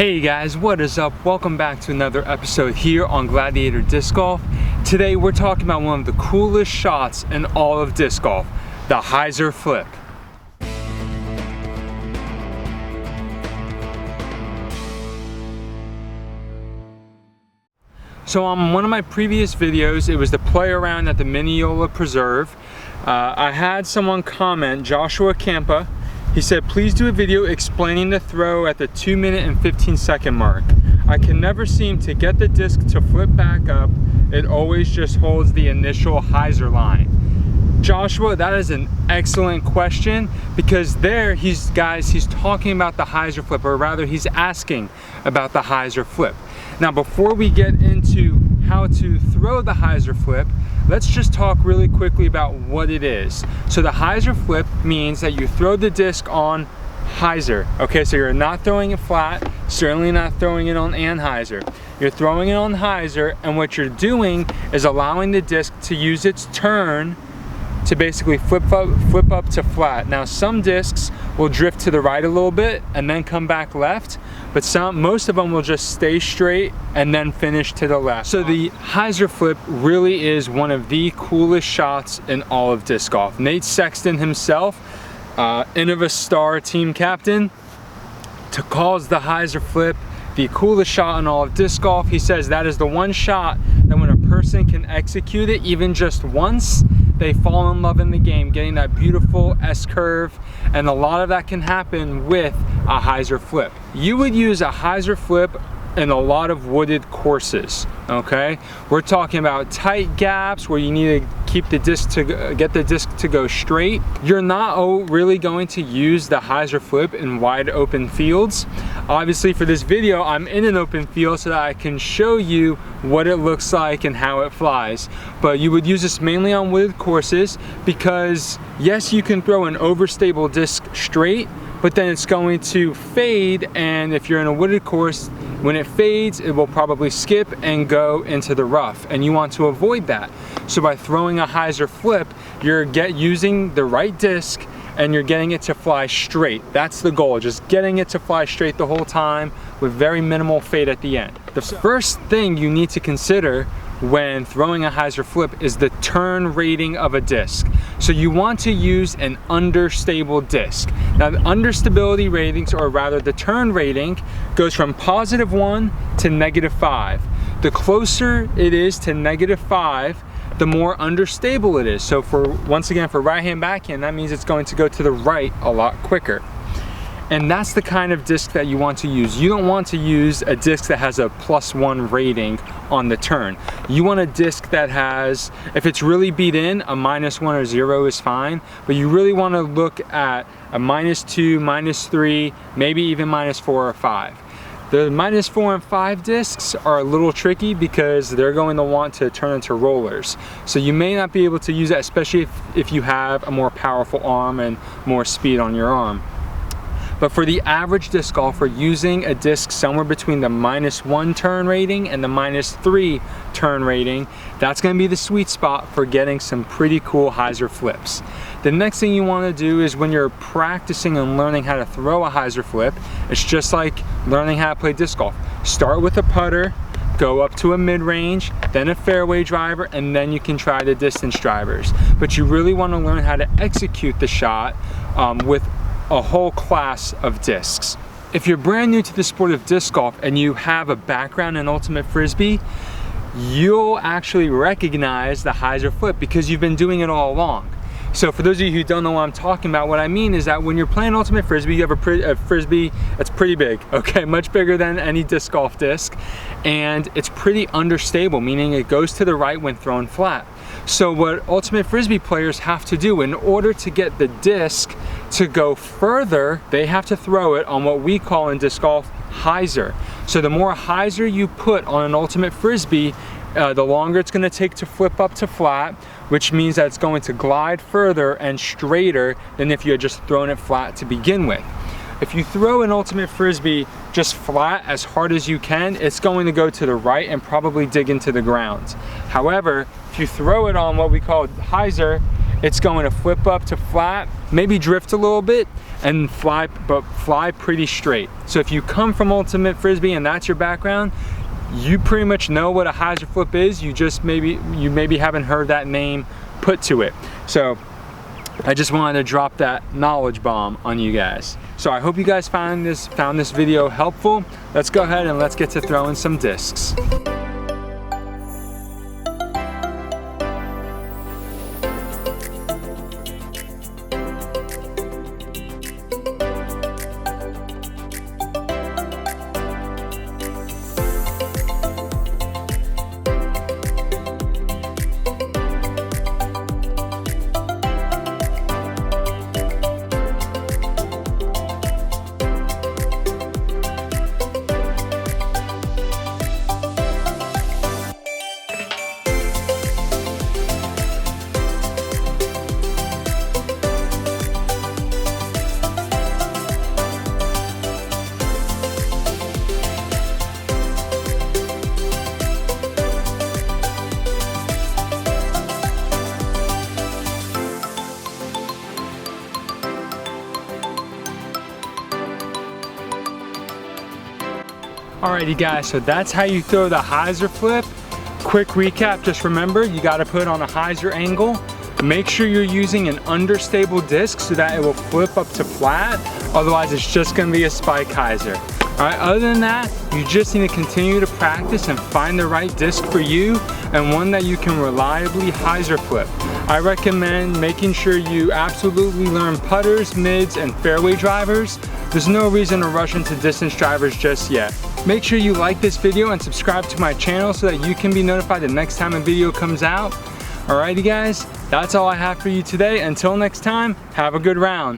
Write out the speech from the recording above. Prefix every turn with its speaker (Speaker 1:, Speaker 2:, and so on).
Speaker 1: Hey guys, what is up? Welcome back to another episode here on Gladiator Disc Golf. Today we're talking about one of the coolest shots in all of disc golf, the hyzer flip. So on one of my previous videos, it was the play around at the Mineola Preserve. I had someone comment, Joshua Campa. He said, please do a video explaining the throw at the 2-minute and 15-second mark. I can never seem to get the disc to flip back up. It always just holds the initial hyzer line. Joshua, that is an excellent question, because there he's talking about the hyzer flip, or rather he's asking about the hyzer flip. Now before we get into how to throw the hyzer flip, let's just talk really quickly about what it is. So the hyzer flip means that you throw the disc on hyzer. Okay, so you're not throwing it flat, certainly not throwing it on anhyzer. You're throwing it on hyzer, and what you're doing is allowing the disc to use its turn to basically flip up to flat. Now some discs will drift to the right a little bit and then come back left, but most of them will just stay straight and then finish to the left. So the hyzer flip really is one of the coolest shots in all of disc golf. Nate Sexton himself, Innovastar team captain, calls the hyzer flip the coolest shot in all of disc golf. He says that is the one shot that when a person can execute it even just once, they fall in love in the game, getting that beautiful S-curve, and a lot of that can happen with a hyzer flip. You would use a hyzer flip in a lot of wooded courses, okay? We're talking about tight gaps where you need to keep the disc to get the disc to go straight. You're not really going to use the hyzer flip in wide open fields. Obviously for this video, I'm in an open field so that I can show you what it looks like and how it flies. But you would use this mainly on wooded courses because yes, you can throw an overstable disc straight, but then it's going to fade, and if you're in a wooded course, when it fades, it will probably skip and go into the rough, and you want to avoid that. So by throwing a hyzer flip, you're using the right disc and you're getting it to fly straight. That's the goal, just getting it to fly straight the whole time with very minimal fade at the end. The first thing you need to consider when throwing a hyzer flip is the turn rating of a disc. So you want to use an understable disc. Now the understability ratings, or rather the turn rating, goes from +1 to -5. The closer it is to -5, the more understable it is. So once again for right hand backhand, that means it's going to go to the right a lot quicker. And that's the kind of disc that you want to use. You don't want to use a disc that has a +1 rating on the turn. You want a disc that has, if it's really beat in, a -1 or 0 is fine, but you really want to look at a -2, -3, maybe even -4 or 5. The -4 and 5 discs are a little tricky because they're going to want to turn into rollers. So you may not be able to use that, especially if you have a more powerful arm and more speed on your arm. But for the average disc golfer, using a disc somewhere between the -1 turn rating and the -3 turn rating, that's going to be the sweet spot for getting some pretty cool hyzer flips. The next thing you want to do is when you're practicing and learning how to throw a hyzer flip, it's just like learning how to play disc golf. Start with a putter, go up to a mid-range, then a fairway driver, and then you can try the distance drivers. But you really want to learn how to execute the shot with a whole class of discs. If you're brand new to the sport of disc golf and you have a background in ultimate frisbee, you'll actually recognize the hyzer flip because you've been doing it all along. So for those of you who don't know what I'm talking about, what I mean is that when you're playing ultimate frisbee, you have a frisbee that's pretty big, okay, much bigger than any disc golf disc, and it's pretty understable, meaning it goes to the right when thrown flat. So what ultimate frisbee players have to do in order to get the disc to go further, they have to throw it on what we call in disc golf hyzer. So the more hyzer you put on an ultimate frisbee, the longer it's going to take to flip up to flat, which means that it's going to glide further and straighter than if you had just thrown it flat to begin with. If you throw an ultimate frisbee just flat as hard as you can, it's going to go to the right and probably dig into the ground. However, if you throw it on what we call hyzer, it's going to flip up to flat, maybe drift a little bit, and fly pretty straight. So if you come from Ultimate Frisbee and that's your background, you pretty much know what a hyzer flip is. You maybe haven't heard that name put to it. So I just wanted to drop that knowledge bomb on you guys. So I hope you guys found this video helpful. Let's go ahead and let's get to throwing some discs. Alrighty guys, so that's how you throw the hyzer flip. Quick recap, just remember you got to put it on a hyzer angle. Make sure you're using an understable disc so that it will flip up to flat, otherwise it's just going to be a spike hyzer. Alright, other than that, you just need to continue to practice and find the right disc for you and one that you can reliably hyzer flip. I recommend making sure you absolutely learn putters, mids, and fairway drivers. There's no reason to rush into distance drivers just yet. Make sure you like this video and subscribe to my channel so that you can be notified the next time a video comes out. Alrighty guys, that's all I have for you today. Until next time, have a good round.